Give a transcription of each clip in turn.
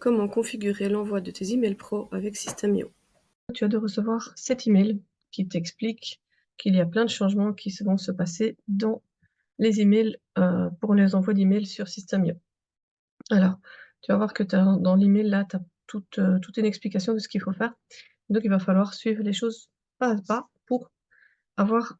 Comment configurer l'envoi de tes emails pro avec System.io. Tu vas de recevoir cet email qui t'explique qu'il y a plein de changements qui vont se passer dans les emails pour les envois d'emails sur System.io. Alors, tu vas voir que dans l'email là, tu as toute une explication de ce qu'il faut faire. Donc, il va falloir suivre les choses pas à pas pour avoir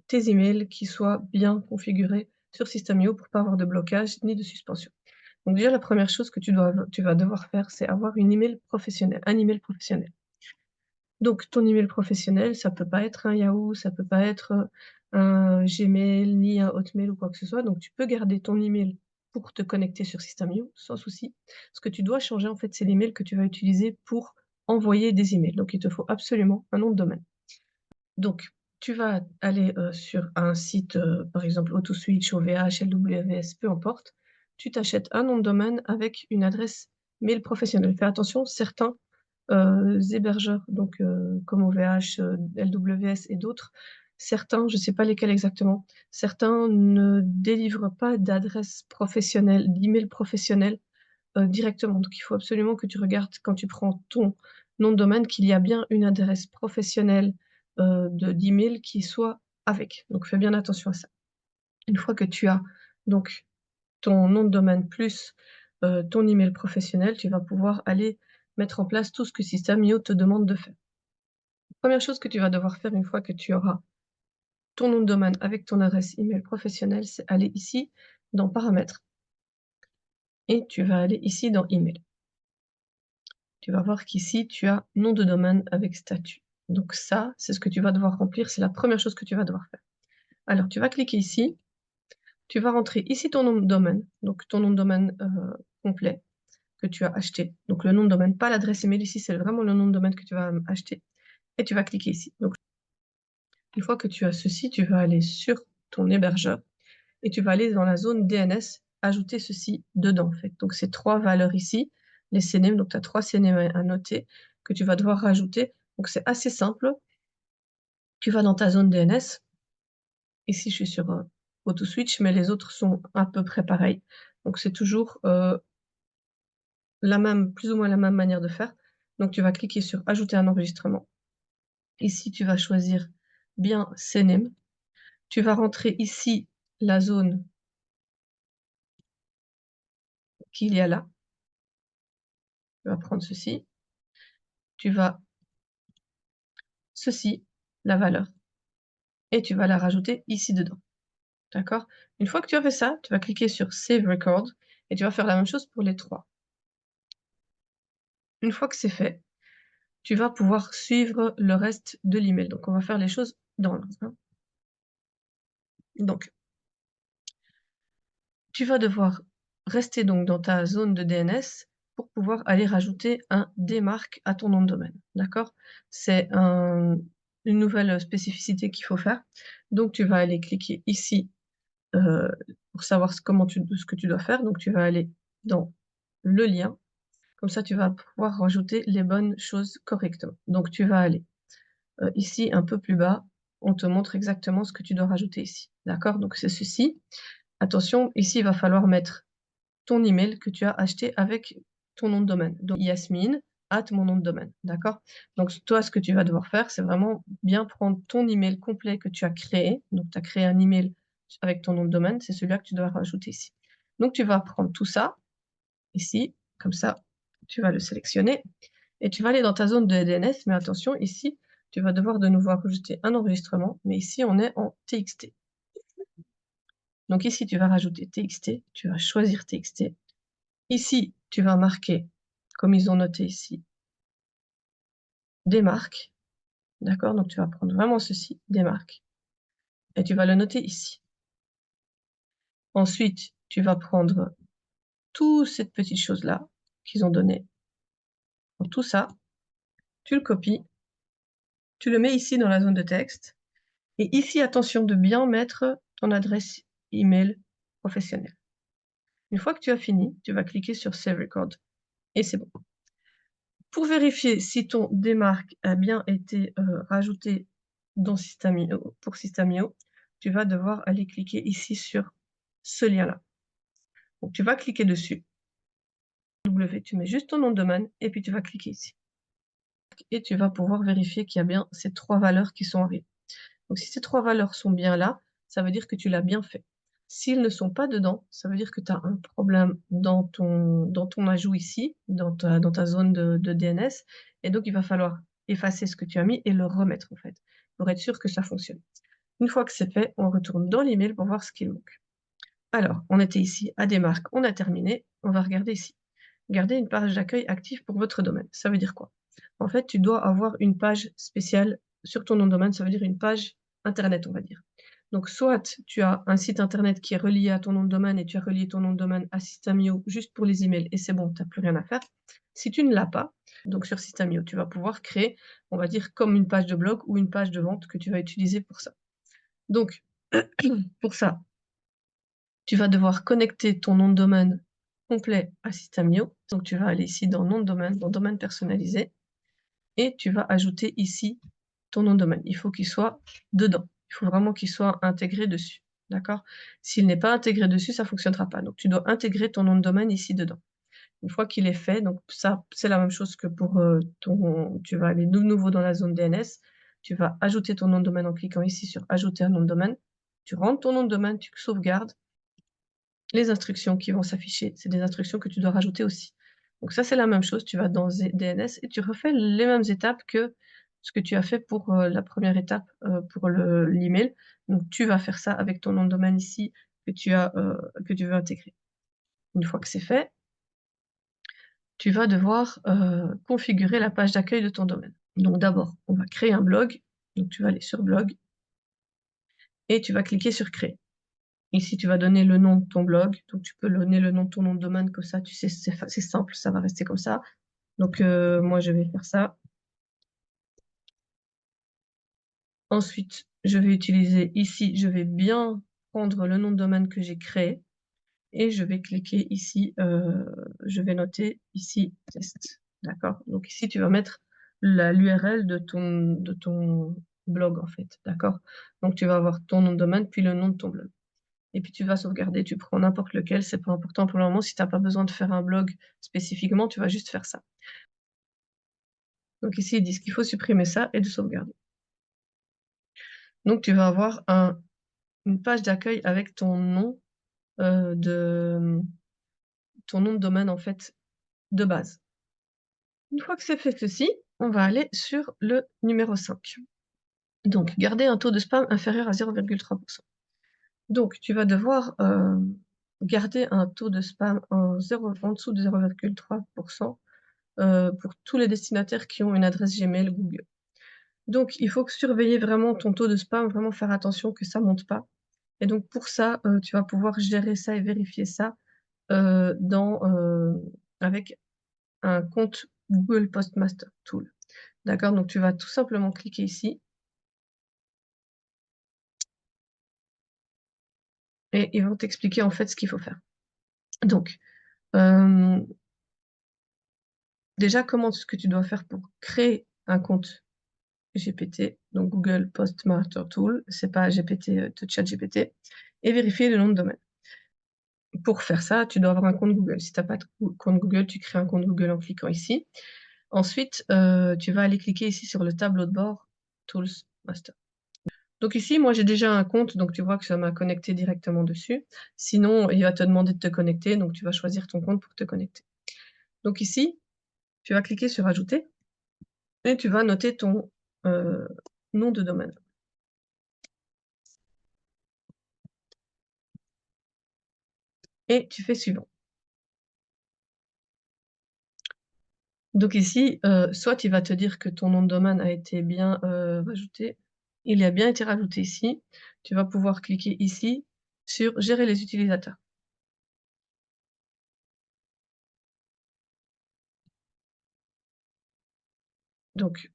tes emails qui soient bien configurés sur System.io pour pas avoir de blocage ni de suspension. Donc déjà, la première chose que tu vas devoir faire, c'est avoir un email professionnel. Donc, ton email professionnel, ça peut pas être un Yahoo, ça peut pas être un Gmail, ni un Hotmail ou quoi que ce soit. Donc, tu peux garder ton email pour te connecter sur System.io sans souci. Ce que tu dois changer, en fait, c'est l'email que tu vas utiliser pour envoyer des emails. Donc, il te faut absolument un nom de domaine. Donc, tu vas aller sur un site, par exemple AutoSwitch, OVH, LWS, peu importe. Tu t'achètes un nom de domaine avec une adresse mail professionnelle. Fais attention, certains hébergeurs, donc comme OVH, LWS et d'autres, certains, je ne sais pas lesquels exactement, certains ne délivrent pas d'adresse professionnelle, d'email professionnel directement. Donc il faut absolument que tu regardes quand tu prends ton nom de domaine qu'il y a bien une adresse professionnelle d'email qui soit avec. Donc fais bien attention à ça. Une fois que tu as donc ton nom de domaine plus ton email professionnel, tu vas pouvoir aller mettre en place tout ce que System.io te demande de faire. Première chose que tu vas devoir faire une fois que tu auras ton nom de domaine avec ton adresse email professionnelle, c'est aller ici dans Paramètres et tu vas aller ici dans Email. Tu vas voir qu'ici, tu as nom de domaine avec statut. Donc ça, c'est ce que tu vas devoir remplir, c'est la première chose que tu vas devoir faire. Alors, tu vas cliquer ici, tu vas rentrer ici ton nom de domaine, donc ton nom de domaine complet que tu as acheté. Donc le nom de domaine, pas l'adresse email ici, c'est vraiment le nom de domaine que tu vas acheter. Et tu vas cliquer ici. Donc une fois que tu as ceci, tu vas aller sur ton hébergeur et tu vas aller dans la zone DNS, ajouter ceci dedans en fait. Donc ces trois valeurs ici, les CNAME, donc tu as trois CNAME à noter que tu vas devoir rajouter. Donc c'est assez simple. Tu vas dans ta zone DNS. Ici, je suis sur AutoSwitch, mais les autres sont à peu près pareils. Donc c'est toujours plus ou moins la même manière de faire. Donc tu vas cliquer sur ajouter un enregistrement. Ici, tu vas choisir bien CNAME. Tu vas rentrer ici la zone qu'il y a là. Tu vas prendre ceci. Tu vas ceci, la valeur, et tu vas la rajouter ici dedans. D'accord? Une fois que tu as fait ça, tu vas cliquer sur Save Record et tu vas faire la même chose pour les trois. Une fois que c'est fait, tu vas pouvoir suivre le reste de l'email. Donc, on va faire les choses dans l'ordre. Donc, tu vas devoir rester donc dans ta zone de DNS pour pouvoir aller rajouter un démarque à ton nom de domaine. D'accord? C'est une nouvelle spécificité qu'il faut faire. Donc, tu vas aller cliquer ici pour savoir ce que tu dois faire. Donc, tu vas aller dans le lien. Comme ça, tu vas pouvoir rajouter les bonnes choses correctement. Donc, tu vas aller ici, un peu plus bas. On te montre exactement ce que tu dois rajouter ici. D'accord? Donc, c'est ceci. Attention, ici, il va falloir mettre ton email que tu as acheté avec ton nom de domaine. Donc, Yasmine, mon nom de domaine. D'accord? Donc, toi, ce que tu vas devoir faire, c'est vraiment bien prendre ton email complet que tu as créé. Donc, tu as créé un email avec ton nom de domaine. C'est celui-là que tu dois rajouter ici. Donc, tu vas prendre tout ça, ici, comme ça, tu vas le sélectionner. Et tu vas aller dans ta zone de DNS. Mais attention, ici, tu vas devoir de nouveau rajouter un enregistrement. Mais ici, on est en TXT. Donc ici, tu vas rajouter TXT. Tu vas choisir TXT. Ici, tu vas marquer, comme ils ont noté ici, des marques. D'accord? Donc, tu vas prendre vraiment ceci, des marques. Et tu vas le noter ici. Ensuite, tu vas prendre toute cette petite chose-là qu'ils ont donnée. Tout ça, tu le copies. Tu le mets ici dans la zone de texte. Et ici, attention de bien mettre ton adresse email professionnelle. Une fois que tu as fini, tu vas cliquer sur Save Record. Et c'est bon. Pour vérifier si ton démarque a bien été rajouté dans System.io, pour System.io, tu vas devoir aller cliquer ici sur ce lien-là. Donc, tu vas cliquer dessus. www, tu mets juste ton nom de domaine et puis tu vas cliquer ici. Et tu vas pouvoir vérifier qu'il y a bien ces 3 valeurs qui sont arrivées. Donc si ces 3 valeurs sont bien là, ça veut dire que tu l'as bien fait. S'ils ne sont pas dedans, ça veut dire que tu as un problème dans ton ajout ici, dans ta zone de DNS, et donc il va falloir effacer ce que tu as mis et le remettre en fait, pour être sûr que ça fonctionne. Une fois que c'est fait, on retourne dans l'email pour voir ce qu'il manque. Alors, on était ici à des marques, on a terminé, on va regarder ici. Gardez une page d'accueil active pour votre domaine. Ça veut dire quoi? En fait, tu dois avoir une page spéciale sur ton nom de domaine, ça veut dire une page internet, on va dire. Donc, soit tu as un site internet qui est relié à ton nom de domaine et tu as relié ton nom de domaine à System.io juste pour les emails et c'est bon, tu n'as plus rien à faire. Si tu ne l'as pas, donc sur System.io, tu vas pouvoir créer, on va dire, comme une page de blog ou une page de vente que tu vas utiliser pour ça. Donc, pour ça, tu vas devoir connecter ton nom de domaine complet à System.io. Donc, tu vas aller ici dans nom de domaine, dans domaine personnalisé, et tu vas ajouter ici ton nom de domaine. Il faut qu'il soit dedans. Il faut vraiment qu'il soit intégré dessus. D'accord? S'il n'est pas intégré dessus, ça ne fonctionnera pas. Donc, tu dois intégrer ton nom de domaine ici dedans. Une fois qu'il est fait, donc ça, c'est la même chose que pour tu vas aller de nouveau dans la zone DNS. Tu vas ajouter ton nom de domaine en cliquant ici sur ajouter un nom de domaine. Tu rentres ton nom de domaine, tu sauvegardes. Les instructions qui vont s'afficher, c'est des instructions que tu dois rajouter aussi. Donc ça, c'est la même chose. Tu vas dans DNS et tu refais les mêmes étapes que ce que tu as fait pour la première étape pour l'email. Donc tu vas faire ça avec ton nom de domaine ici que tu veux intégrer. Une fois que c'est fait, tu vas devoir configurer la page d'accueil de ton domaine. Donc d'abord, on va créer un blog. Donc tu vas aller sur blog et tu vas cliquer sur créer. Ici, tu vas donner le nom de ton blog. Donc, tu peux donner le nom de ton nom de domaine, comme ça, tu sais, c'est simple, ça va rester comme ça. Donc, moi, je vais faire ça. Ensuite, je vais utiliser ici, je vais bien prendre le nom de domaine que j'ai créé. Et je vais cliquer ici, je vais noter ici test. D'accord? Donc, ici, tu vas mettre l'URL de ton blog, en fait. D'accord? Donc, tu vas avoir ton nom de domaine, puis le nom de ton blog. Et puis tu vas sauvegarder, tu prends n'importe lequel, c'est pas important pour le moment. Si tu n'as pas besoin de faire un blog spécifiquement, tu vas juste faire ça. Donc ici, ils disent qu'il faut supprimer ça et de sauvegarder. Donc tu vas avoir une page d'accueil avec ton nom de domaine en fait de base. Une fois que c'est fait ceci, on va aller sur le numéro 5. Donc garder un taux de spam inférieur à 0,3%. Donc tu vas devoir garder un taux de spam en dessous de 0,3%. Pour tous les destinataires qui ont une adresse Gmail Google. Donc, il faut surveiller vraiment ton taux de spam, vraiment faire attention que ça ne monte pas. Et donc, pour ça, tu vas pouvoir gérer ça et vérifier ça avec un compte Google Postmaster Tool. D'accord? Donc, tu vas tout simplement cliquer ici. Et ils vont t'expliquer en fait ce qu'il faut faire. Donc, déjà, comment ce que tu dois faire pour créer un compte GPT, donc Google Postmaster Tool, c'est pas GPT, ChatGPT, et vérifier le nom de domaine. Pour faire ça, tu dois avoir un compte Google. Si tu n'as pas de compte Google, tu crées un compte Google en cliquant ici. Ensuite, tu vas aller cliquer ici sur le tableau de bord Tools Master. Donc ici, moi j'ai déjà un compte, donc tu vois que ça m'a connecté directement dessus. Sinon, il va te demander de te connecter, donc tu vas choisir ton compte pour te connecter. Donc ici, tu vas cliquer sur Ajouter et tu vas noter ton nom de domaine. Et tu fais suivant. Donc ici, soit il va te dire que ton nom de domaine a été bien rajouté. Il a bien été rajouté ici. Tu vas pouvoir cliquer ici sur Gérer les utilisateurs. Donc,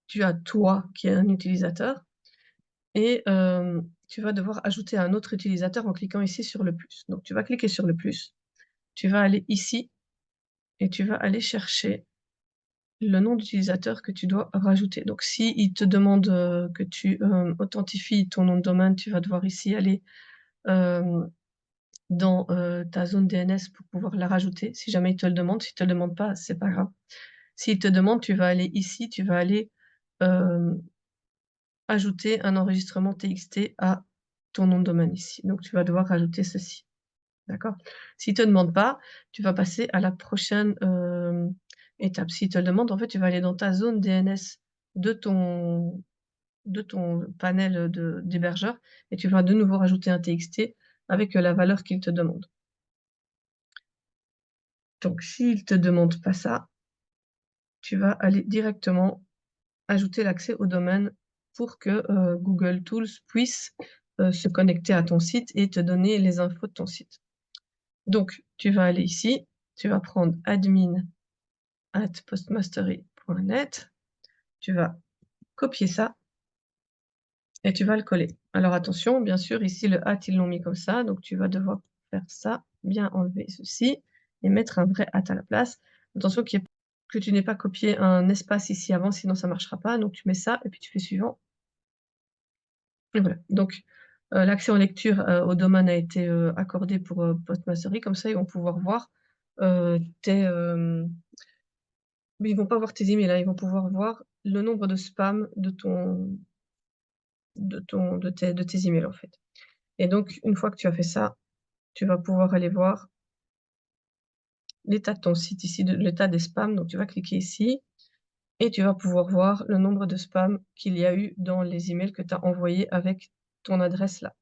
tu as toi qui es un utilisateur et tu vas devoir ajouter un autre utilisateur en cliquant ici sur le plus. Donc, tu vas cliquer sur le plus. Tu vas aller ici et tu vas aller chercher le nom d'utilisateur que tu dois rajouter. Donc, si il te demande que tu authentifies ton nom de domaine, tu vas devoir ici aller dans, ta zone DNS pour pouvoir la rajouter, si jamais il te le demande. S'il te le demande pas, c'est pas grave. S'il te demande, tu vas aller ici, tu vas aller, hem, ajouter un enregistrement TXT à ton nom de domaine ici. Donc tu vas devoir rajouter ceci, d'accord? S'il te demande pas, tu vas passer à la prochaine, étape. S'il te le demande, en fait, tu vas aller dans ta zone DNS de ton panel, d'hébergeur et tu vas de nouveau rajouter un TXT avec, la valeur qu'il te demande. Donc s'il te demande pas ça, tu vas aller directement ajouter l'accès au domaine pour que, Google Tools puisse, se connecter à ton site et te donner les infos de ton site. Donc tu vas aller ici, tu vas prendre admin@postmastery.net, tu vas copier ça et tu vas le coller. Alors attention, bien sûr, ici le at, ils l'ont mis comme ça, donc tu vas devoir faire ça, bien enlever ceci et mettre un vrai at à la place. Attention que tu n'aies pas copié un espace ici avant, sinon ça marchera pas. Donc tu mets ça et puis tu fais suivant et voilà. Donc l'accès en lecture, au domaine a été, accordé pour, Postmastery. Comme ça, ils vont pouvoir voir, tes, mais ils vont pas voir tes emails, hein, ils vont pouvoir voir le nombre de spam de tes emails, en fait. Et donc une fois que tu as fait ça, tu vas pouvoir aller voir l'état de ton site ici, de l'état des spams. Donc tu vas cliquer ici et tu vas pouvoir voir le nombre de spams qu'il y a eu dans les emails que tu as envoyés avec ton adresse là.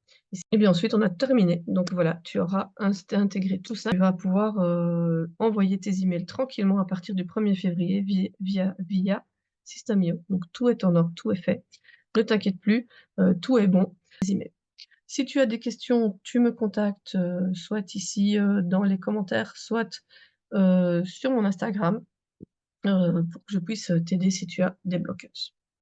Et bien ensuite, on a terminé. Donc voilà, tu auras intégré tout ça. Tu vas pouvoir, envoyer tes emails tranquillement à partir du 1er février via System.io. Donc tout est en ordre, tout est fait. Ne t'inquiète plus, tout est bon. Les emails. Si tu as des questions, tu me contactes, soit ici, dans les commentaires, soit, sur mon Instagram, pour que je puisse, t'aider si tu as des blocages.